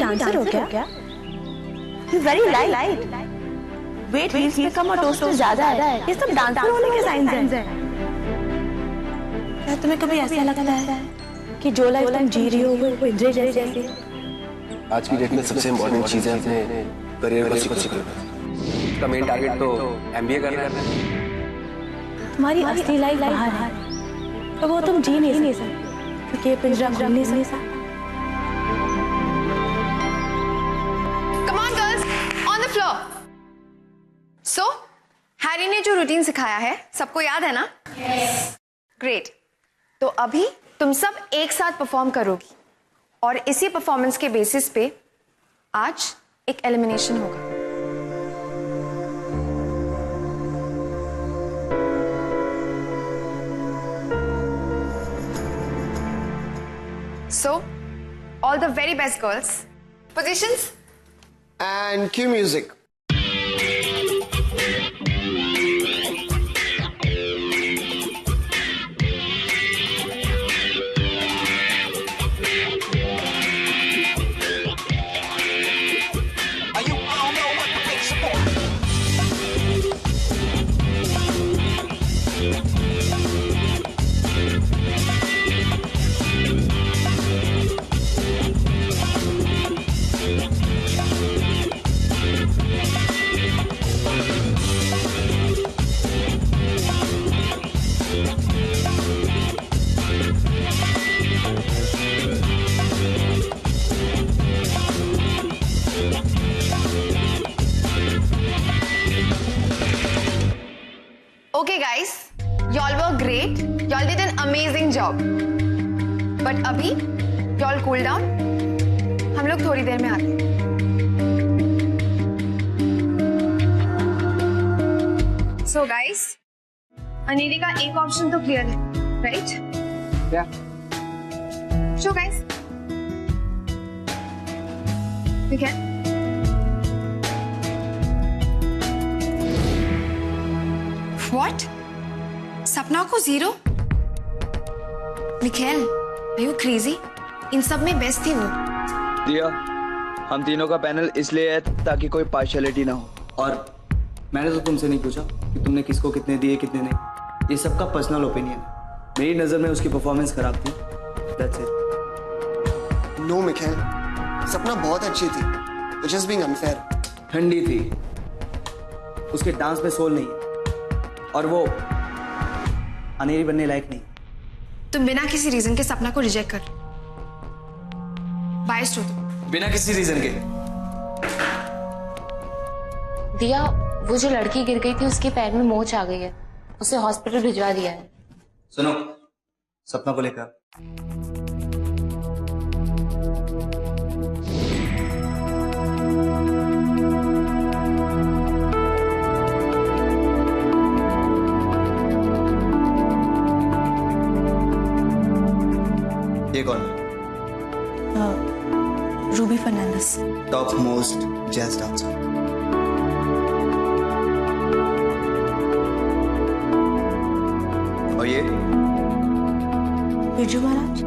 Dancer हो क्या? You very light. Wait heels पे कम और टोस्ट पे ज्यादा है। ये सब डांसर होने के साइंस हैं। क्या तुम्हें कभी ऐसा लगता है कि जो लाइफ तुम जी रही हो वो इंद्रिय जैसी? आज की डेट में सबसे इम्पोर्टेंट चीज है अपने करियर को सिक्योर करना। उसका मेन टारगेट तो एमबीए करना है। तुम्हारी असली लाइफ बाहर है, तो वो तुम जी नहीं सकते क्योंकि ये पिंजरा खुल नहीं सकता। Come on girls, on the floor. So, Harry ने जो रूटीन सिखाया है सबको याद है ना? Yes. Great. तो अभी तुम सब एक साथ परफॉर्म करोगी और इसी परफॉर्मेंस के बेसिस पे आज एक एलिमिनेशन होगा। So, all the very best girls. Positions? And cue music. Okay guys, y'all were great. Y'all did an amazing job. But अभी y'all cool down. हम लोग थोड़ी देर में आते हैं. So guys, अनीरी का एक ऑप्शन तो क्लियर है, right? Yeah. Show guys. We can. What? सपना को 0? Nikhil, are you crazy? इन सब में बेस्ट थी वो। दिया, हम तीनों का पैनल इसलिए है ताकि कोई पार्शियलिटी ना हो। और मैंने तो तुमसे नहीं पूछा कि तुमने किसको कितने दिए कितने नहीं। ये सबका पर्सनल ओपिनियन है। मेरी नजर में उसकी परफॉर्मेंस खराब थी। That's it. No, मिखिल, सपना बहुत अच्छी थी। You're just being unfair. ठंडी थी। उसके डांस में सोल नहीं है। और वो अनेरी बनने लायक नहीं। तुम बिना किसी रीजन के सपना को रिजेक्ट कर बायस्ड हो तुम। बिना किसी रीजन के। दिया, वो जो लड़की गिर गई थी उसके पैर में मोच आ गई है, उसे हॉस्पिटल भिजवा दिया है। सुनो, सपना को लेकर ये कौन? Ruby Fernandes, top most jazz dancer. और ये बिरजू महाराज,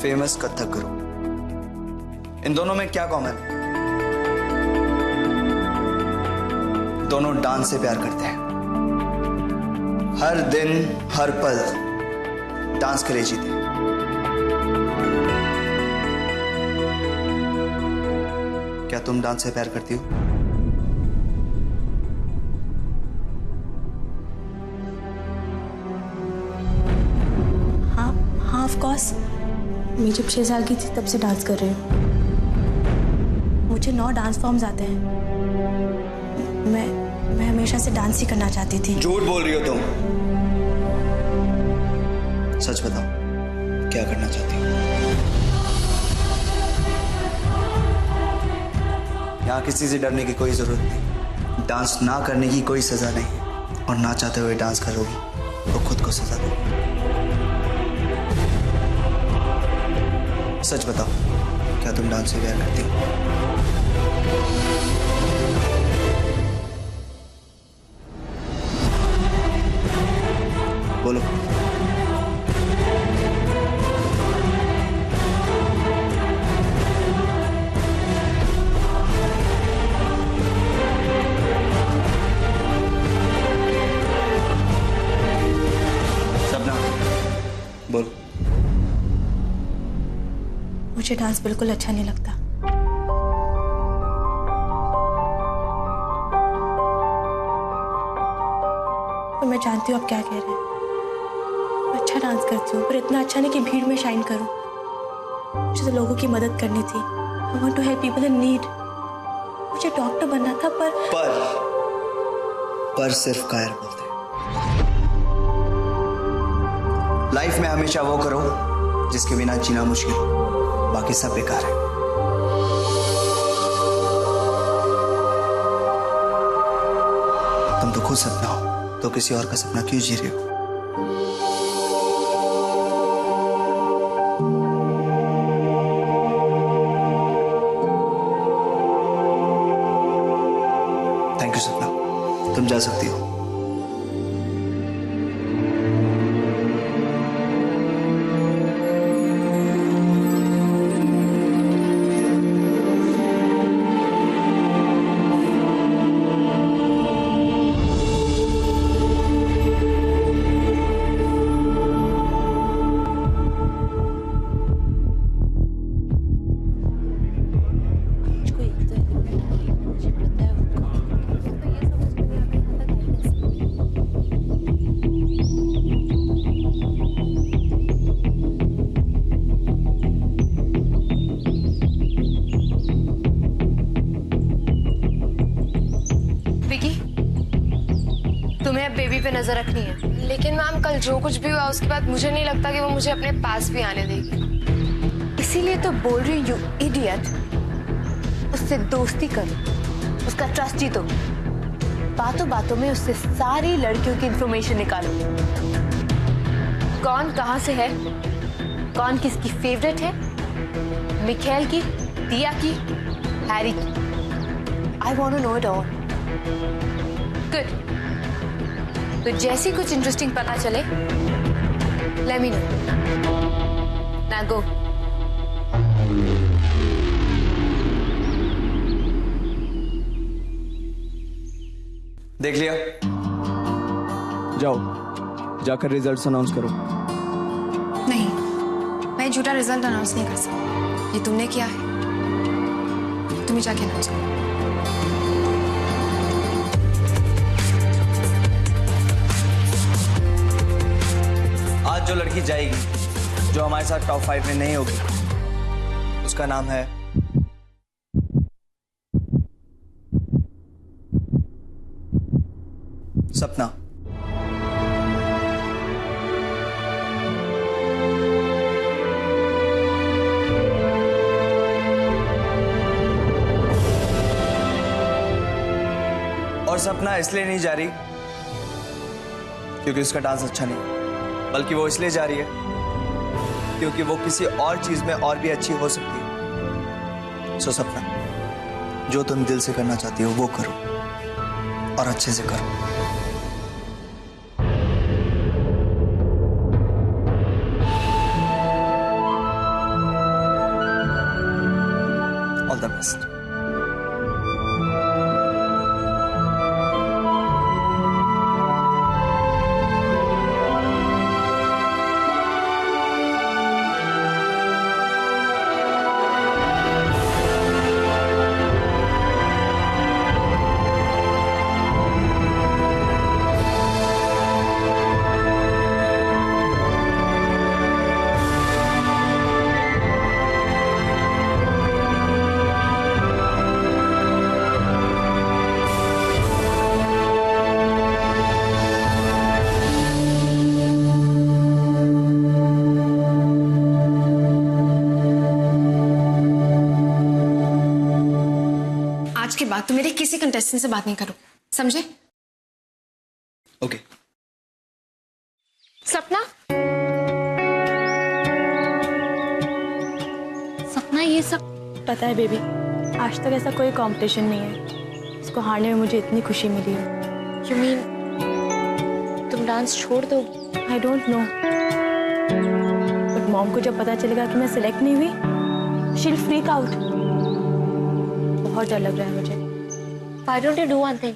फेमस कथक गुरु। इन दोनों में क्या कॉमन है? दोनों डांस से प्यार करते हैं। हर दिन हर पल डांस के लिए जीते हैं। क्या तुम डांस से प्यार करती हो? हाँ हाँ ऑफ कोर्स। मैं जब 6 साल की थी तब से डांस कर रही हूँ। मुझे 9 डांस फॉर्म्स आते हैं। मैं हमेशा से डांस ही करना चाहती थी। झूठ बोल रही हो तुम। सच बताओ, क्या करना चाहती हो? यहाँ किसी से डरने की कोई जरूरत नहीं। डांस ना करने की कोई सजा नहीं, और ना चाहते हुए डांस करोगी तो खुद को सजा दो। सच बताओ, क्या तुम डांस से प्यार करती हो? बोलो। बोल। मुझे डांस बिल्कुल अच्छा नहीं लगता। और मैं जानती हूँ आप क्या कह रहे हैं। मैं अच्छा डांस करती हूँ, पर इतना अच्छा नहीं कि भीड़ में शाइन करूँ। मुझे तो लोगों की मदद करनी थी। I want to help people in need. मुझे डॉक्टर बनना था, पर सिर्फ कायर बोलते हैं। लाइफ में हमेशा वो करो जिसके बिना जीना मुश्किल, बाकी सब बेकार है। तुम तो खुद सपना हो, तो किसी और का सपना क्यों जी रहे हो? थैंक यू सपना, तुम जा सकती हो। तुम्हें अब बेबी पे नजर रखनी है। लेकिन मैम कल जो कुछ भी हुआ उसके बाद मुझे नहीं लगता कि वो मुझे अपने पास भी आने देगी। इसीलिए तो बोल रही हूँ यू इडियट, उससे दोस्ती करो, उसका ट्रस्ट जीतो, बातों बातों में उससे सारी लड़कियों की इंफॉर्मेशन निकालो। कौन कहाँ से है, कौन किसकी फेवरेट है, मिखेल की, दिया की, हैरी की। I want to know it all. Good. तो जैसी कुछ इंटरेस्टिंग पता चले let me know. Now go. देख लिया? जाओ, जाकर रिजल्ट्स अनाउंस करो। नहीं, मैं झूठा रिजल्ट अनाउंस नहीं कर सकती। ये तुमने किया है, तुम्हें जाके अनाउंस करो। आज जो लड़की जाएगी, जो हमारे साथ टॉप 5 में नहीं होगी, उसका नाम है सपना। और सपना इसलिए नहीं जा रही क्योंकि उसका डांस अच्छा नहीं, बल्कि वो इसलिए जा रही है क्योंकि वो किसी और चीज में और भी अच्छी हो सकती है। सो सपना, जो तुम दिल से करना चाहती हो वो करो, और अच्छे से करो। All the best. आज के बाद तुम मेरे किसी कंटेस्टेंट से बात नहीं करो, समझे? ओके। सपना, सपना ये सब पता है बेबी, आज तक ऐसा कोई कंपटीशन नहीं है इसको हारने में मुझे इतनी खुशी मिली है। यू मीन तुम डांस छोड़ दोगी? I don't know, but mom को जब पता चलेगा कि मैं सिलेक्ट नहीं हुई, शी विल फ्रीक आउट। बहुत डर लग रहा है मुझे। Why don't you do one thing?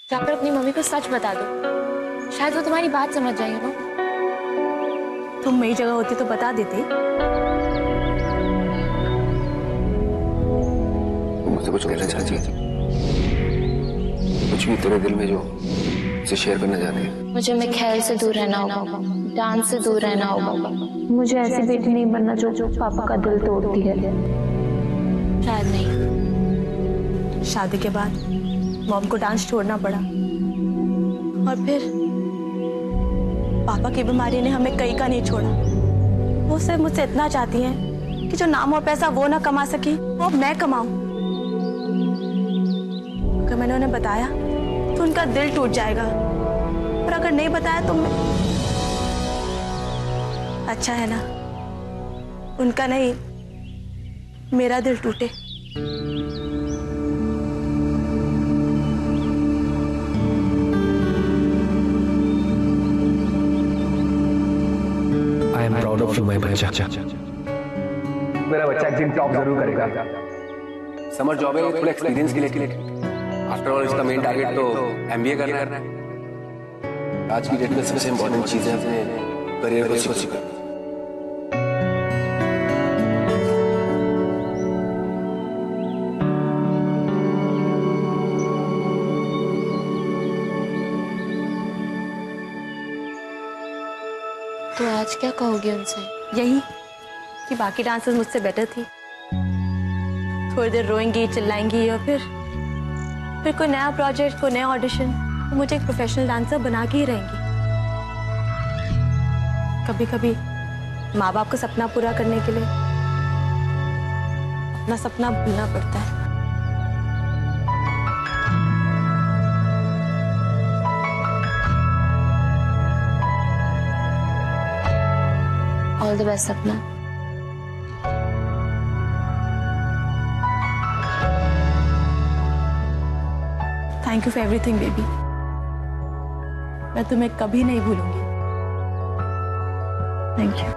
जाकर अपनी मम्मी को सच बता दो, शायद वो तुम्हारी बात समझ जाएगी। तुम मेरी जगह होती तो बता देते। मुझसे कुछ कहना चाहती है? कुछ भी तेरे दिल में जो उसे शेयर करना चाहती है? मुझे मिखाइल से दूर रहना होगा, डांस से दूर रहना होगा। मुझे ऐसी बेटी नहीं बनना जो पापा का दिल तोड़ती है। शायद नहीं। शादी के बाद मॉम को डांस छोड़ना पड़ा और फिर पापा की बीमारी ने हमें कहीं का नहीं छोड़ा। वो सिर्फ मुझसे इतना चाहती हैं कि जो नाम और पैसा वो ना कमा सकी वो मैं कमाऊं। अगर मैंने उन्हें बताया तो उनका दिल टूट जाएगा, और अगर नहीं बताया तो मैं... अच्छा है ना, उनका नहीं मेरा दिल टूटे। I am proud of you my बच्चा। मेरा बच्चा एक दिन टॉप जरूर करेगा। समर जॉब है थोड़ा एक्सपीरियंस के लिए। आफ्टर ऑल इसका मेन टारगेट तो एमबीए करना है। आज की डेट में सबसे इम्पोर्टेंट चीज है अपने करियर को सिक्योर करना। तो आज क्या कहोगे उनसे? यही कि बाकी डांसर्स मुझसे बेटर थी। थोड़ी देर रोएंगी, चिल्लाएंगी और फिर कोई नया प्रोजेक्ट, कोई नया ऑडिशन, तो मुझे एक प्रोफेशनल डांसर बना के ही रहेंगी। कभी कभी माँ बाप का सपना पूरा करने के लिए अपना सपना भूलना पड़ता है। ऑल द बेस्ट सपना। Thank you for everything baby. मैं तुम्हें कभी नहीं भूलूंगी। Thank you.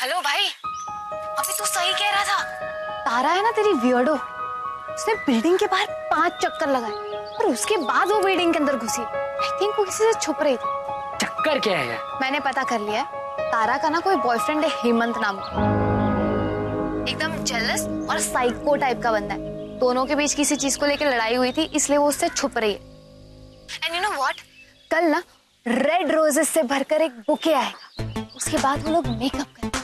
हेलो भाई, अभी तू सही कह रहा था। तारा है ना तेरी वियर्डो, उसने बिल्डिंग के बाहर 5 चक्कर लगाए और उसके बाद वो बिल्डिंग के अंदर घुसी। आई थिंक वो किसी से छुप रही थी। चक्कर क्या है? मैंने पता कर लिया है, तारा का ना कोई बॉयफ्रेंड है हेमंत नाम का, एकदम जेलस और साइको टाइप का बंदा है। दोनों के बीच किसी चीज को लेकर लड़ाई हुई थी, इसलिए वो उससे छुप रही है। एंड यू नो व्हाट, कल ना रेड रोजेस से भरकर एक बुके आएगा, उसके बाद वो लोग मेकअप करेंगे,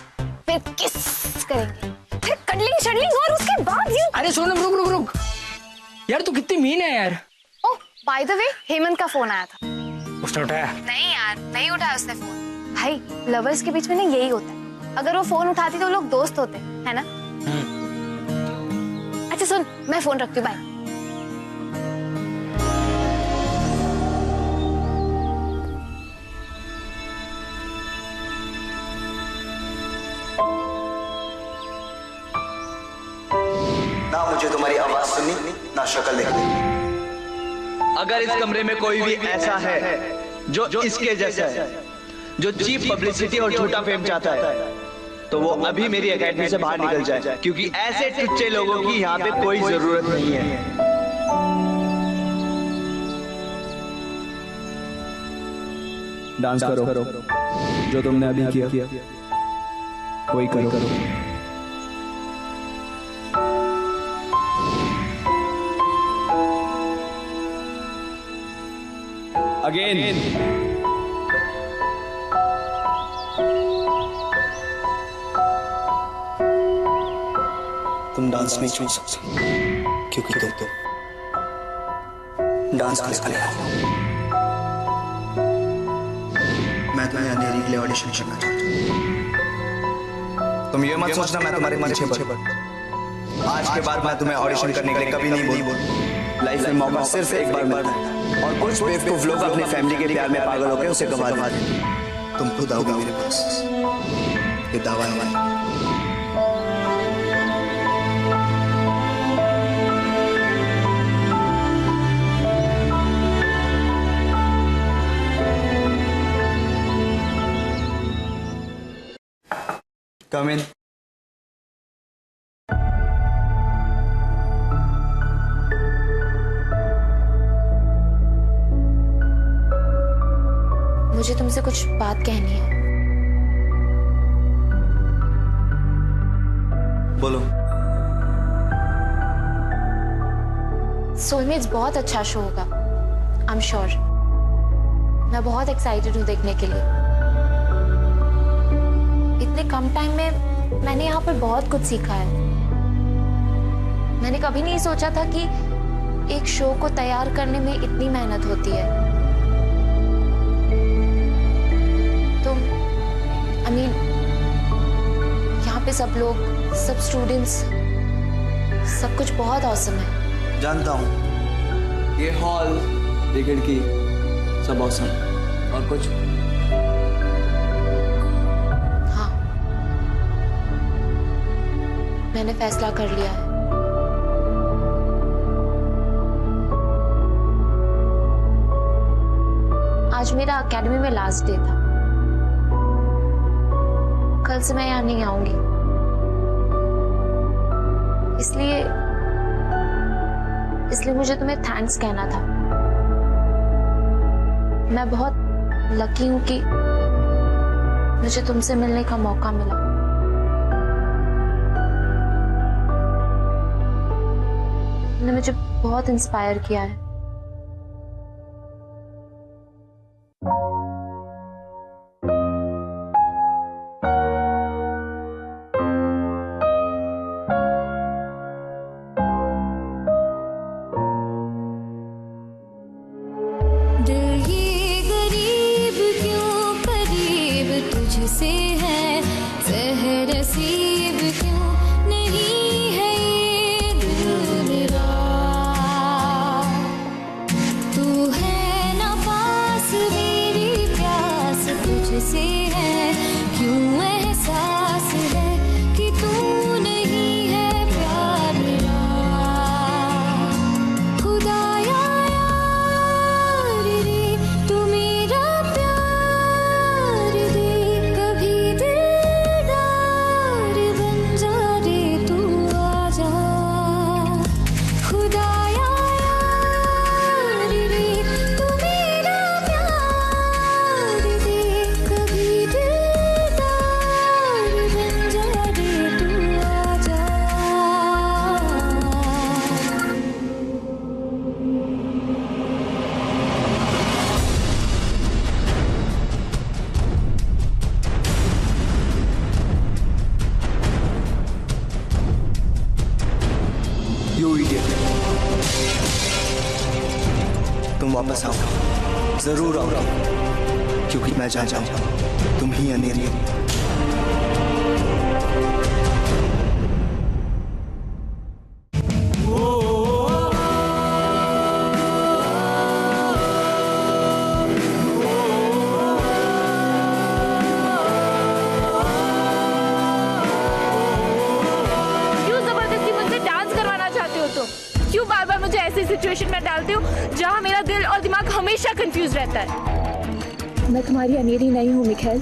फिर किस करेंगे, फिर कडलिंग शडलिंग, और उसके बाद ये... अरे सोनम रुक रुक रुक यार, तू कितनी मीन है यार। ओह बाय द वे, हेमंत का फोन आया था। उसने उठाया? नहीं यार, नहीं उठाया उसने फोन। भाई लवर्स के बीच में ना यही होता है, अगर वो फोन उठाती तो वो लोग दोस्त होते, है ना? अच्छा सुन, मैं फोन रखती हूँ, बाय। ना मुझे तुम्हारी आवाज सुननी, ना शक्ल देखनी। अगर इस कमरे में कोई भी ऐसा है जो इसके जैसा है, जो चीप पब्लिसिटी और झूठा फेम चाहता है, तो वो अभी मेरी एकेडमी से बाहर निकल जाए, क्योंकि ऐसे टुच्चे लोगों की यहाँ पे कोई जरूरत नहीं है। डांस करो, जो तुमने अभी किया वही करो। अगेन। तुम डांस नहीं छोड़ सकते क्योंकि तुम डांस क्लास के लिए मैं तुम्हें अंधेरी के लिए ऑडिशन करना चाहता हूँ। तुम ये मत सोचना मैं तुम्हारे पीछे पड़। आज के बाद मैं तुम्हें ऑडिशन करने के लिए कभी नहीं बोल। लाइफ में मौका सिर्फ एक बार मिलता है और कुछ बेवकूफ लोग अपनी फैमिली के प्यार में पागल होकर उसे गवा देते। तुम खुद आओगे मेरे पास, ये दावा है। Come in. मुझे तुमसे कुछ बात कहनी है। बोलो। सोलमेट्स बहुत अच्छा शो होगा, आई एम श्योर। मैं बहुत एक्साइटेड हूँ देखने के लिए। इतने कम टाइम में मैंने यहाँ पर बहुत कुछ सीखा है। मैंने कभी नहीं सोचा था कि एक शो को तैयार करने में इतनी मेहनत होती है। तो यहाँ पे सब लोग, सब स्टूडेंट्स, सब कुछ बहुत ऑसम है। जानता हूँ, ये हॉल, ये खिड़की, सब ऑसम। और कुछ? मैंने फैसला कर लिया है। आज मेरा एकेडमी में लास्ट डे था। कल से मैं यहाँ नहीं आऊंगी। इसलिए मुझे तुम्हें थैंक्स कहना था। मैं बहुत लकी हूं कि मुझे तुमसे मिलने का मौका मिला। तुमने मुझे बहुत इंस्पायर किया है। दिल ये गरीब क्यों करीब तुझसे है, ज़हर नसीब क्यों नहीं है ये दिल मेरा। तू है ना पास मेरी प्यास तुझसे है, क्यों एहसास है कि तू नहीं है प्यार मेरा। खुदाया यार रे तू मेरा प्यार दे, कभी दिलदार बन जा रे तू आजा। खुदाया यार रे तू मेरा प्यार दे, कभी दिलदार बन जा रे तू आजा। You idiot. तुम वापस आओ, जरूर आओ, क्योंकि मैं जानता हूं तुम ही अंधेरी हो। क्यों जबरदस्ती मुझसे डांस करवाना चाहते हो तुम? क्यों बार बार मुझे ऐसी सिचुएशन में डालते हो जहां मेरा दिल और दिमाग हमेशा कंफ्यूज रहता है? मैं तुम्हारी अनेरी नहीं हूँ मिखाइल।